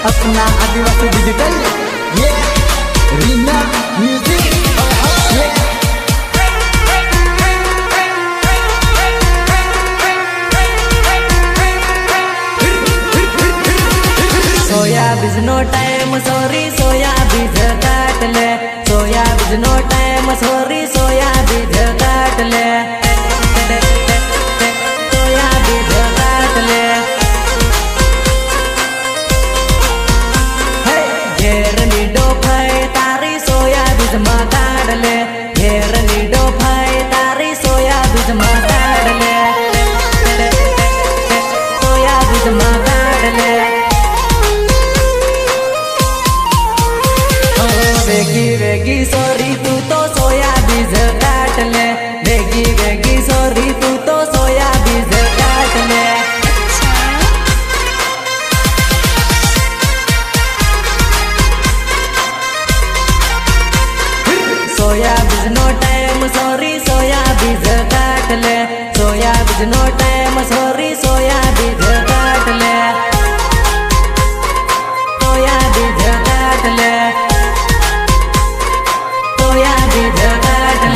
अपना आदिवासी डिजिटल ये रीना म्यूजिक सोया बिजनो time sorry सोया बीज काट ले सोया बिजनो टाइम सॉरी सोया बीज काट ले सोया बीज काट ले घेर नीडो फाई तारी सोया बीज मा काट ले घेर नीडो फाई तारी सोया बीज मा काट ले सोया बीज मा काट ले वेगी वेगी सॉरी तू तो सोया बीज काट ले वेगी वेगी सॉरी तू तो सोया बीज काट ले सोया बीज नो टाइम सॉरी सोया बीज काट ले सोया बीज नो टाइम सॉरी सोया बीज काट ले सोया बीज काट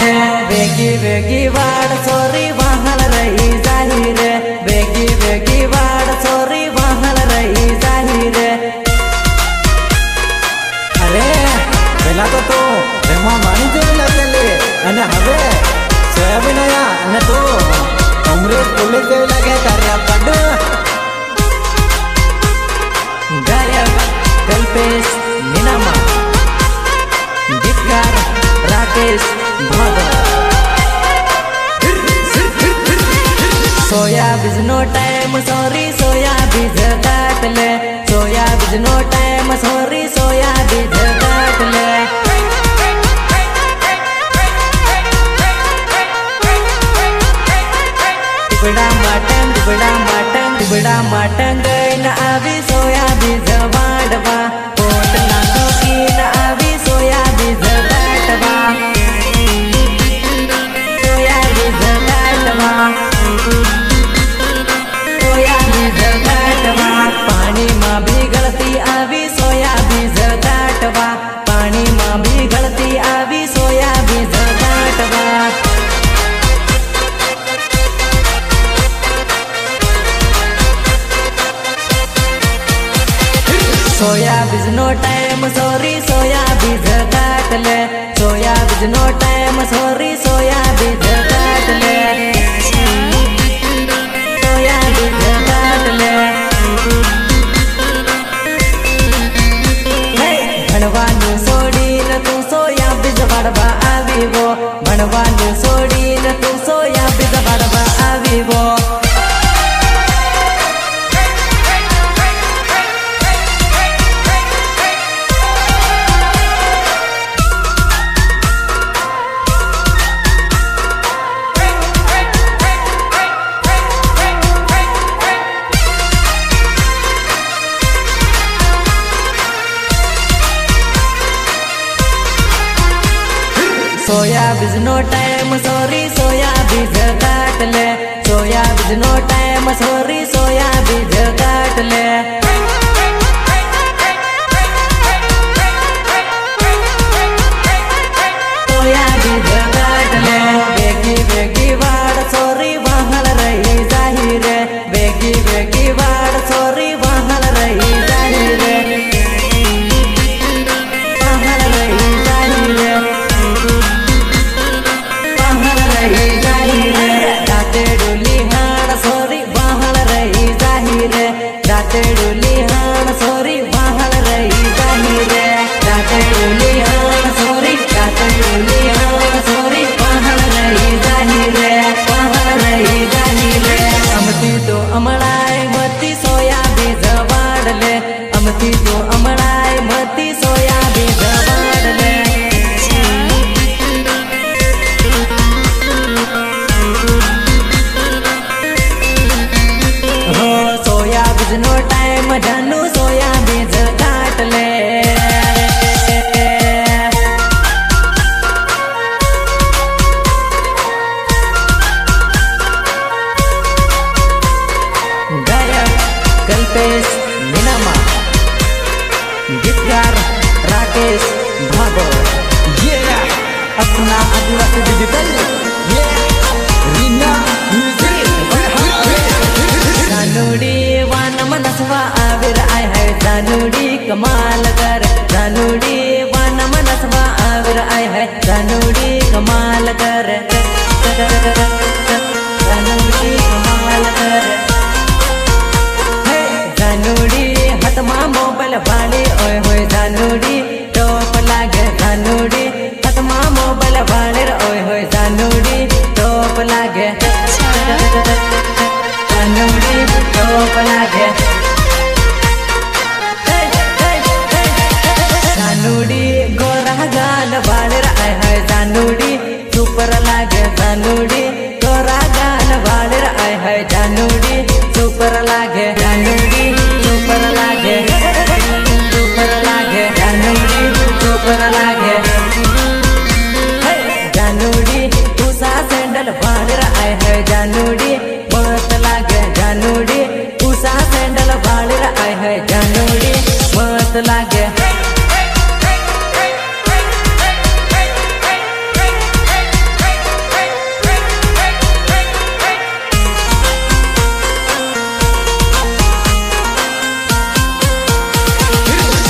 ले वेगी वेगी वाड़ सोरी वहाल रही जाहिर वेगी वेगी वाड़ सोरी वहाल रही जाहिर अरे पहला तो रेमा मानी जेवी लागले અને હવે સોયાબીન આયા અને તો અમૃત પોલીસ જેવી લાગે તારા પડ गायक कल्पेश मीनामा गीतकार राकेश भागवत सोया बीज नो टाइम सॉरी सोया बीज काट ले सोया बीज नो टाइम सॉरी सोया बीज काट ले टिबड़ा माटंग न आवी सोया बीज वाडवा पोट नाखो की न आवी सोया बीज काटवा सोया बीज काटवा सोया बीज काटवा पानी मां भी गलती आवी सोया बीज काटवा पानी मां भी गलती आवी सोया बीज काटवा सोया बीज नो टाइम सॉरी सोया बीज काट ले सोया बीज नो टाइम सॉरी सोया बीज काट ले सोया बीज काट ले भणवानु सोडी न तू सोया बीज वाडवा आवी वो भणवानु सोडी न तू सोया बीज वाडवा आवी वो सोया बीज नो टाइम सॉरी सोया बीज काट ले सोया बीज नो टाइम सॉरी सोया बीज काट ले सोया बीज काट ले वेगी वेगी वाड़ सोरी वहाल रही जाहिर वेगी वेगी वाड़ सोरी वहाल रही जाहिर वहाल रही जाहिर दाते डोली हाड़ अपना आदिवासी डिजिटल रीना म्यूजिक जानूडी वान मनसवा आविर आय है जानूडी कमाल कर जानूडी वान मनसवा आविर आय है जानूडी कमाल कर जानूडी कमाल कर जानूडी हतमा मोबाइल बाली ओय होय जानूडी टोप लागे जानूडी हतमा मोबाइल बाली ओय होय जानूडी टोप लागे जानूडी टोप लागे जानूडी गोरा गाल बाली आय है जानूडी सुपर लागे जानूडी गोरा गाल बाली आय है जानूडी सुपर लागे जानूडी सुपर लागे सुपर लागे जानूडी सुपर लागे जानूडी उषा सैंडल बाली आय है जानूडी मस्त लागे जानूडी उषा सैंडल बाली आय है जानूडी मस्त लागे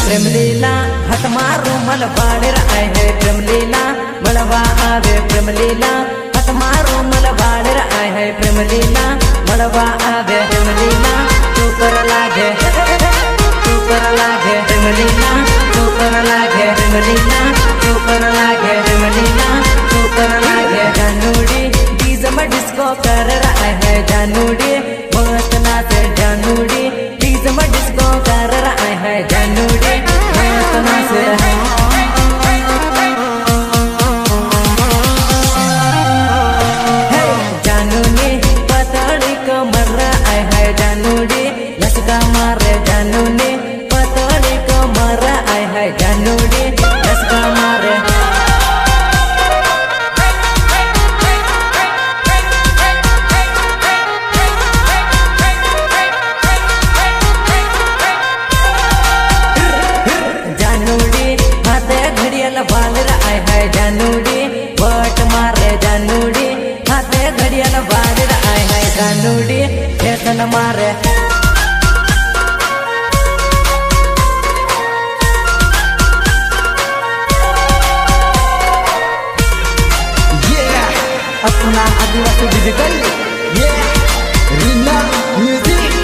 प्रेम लीला हथ मारू मल बाड़र आए है प्रेम लीला मलवा आवे प्रेम लीला हथ मारू मल बाड़र आए है प्रेम लीला मलवा आवे प्रेम लीला सुपर लागे सुपर लागे प्रेम लीला सुपर लागे प्रेम लीला सुपर लागे प्रेम लीला सुपर लागे जानूडी डीजे में डिस्को कर रहा है जानूडी मस्त नाचे जानूडी डीजे में डिस्को कर रहा है जानूडी मस्त नाचे जानूडी पतली कमर आए है जानूडी लचका मारे जानूडी पतली कमर आए है जानूडी लचका मारे बालर आय है जानूडी बट मारे जानूडी हाथे घड़ियाल बालर आय है जानूडी फैशन मारे अपना आदिवासी डिजिटल रीना म्यूजिक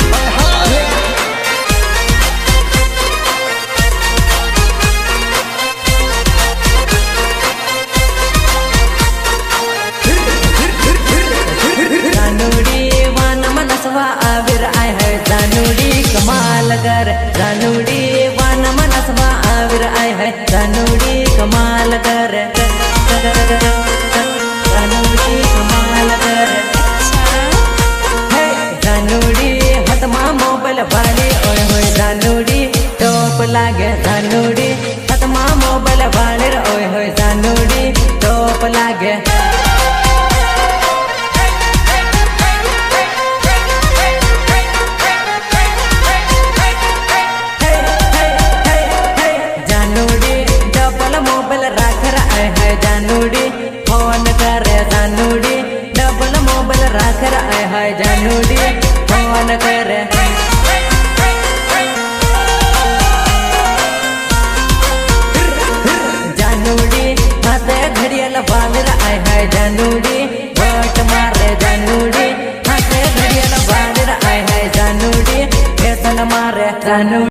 आविर आय है जानूडी कमाल कर जानूडी वान मनसवा आविर आय है जानूडी कमाल कर जानूडी कमाल कर जानूडी हतमा मोबाइल बाली ओय होय जानूडी टोप लागे जानूडी हतमा मोबाइल बाली ओय होय जानूडी टोप लागे जानूडी फोन करे जानूडी डबल मोबाइल रख रहा है जानूडी फोन करे जानूडी हाथे घड़ियाल बांध रहा है जानूडी बट मारे जानूडी हाथे घड़ियाल बांध रहा है जानूडी फैशन मारे जानूडी।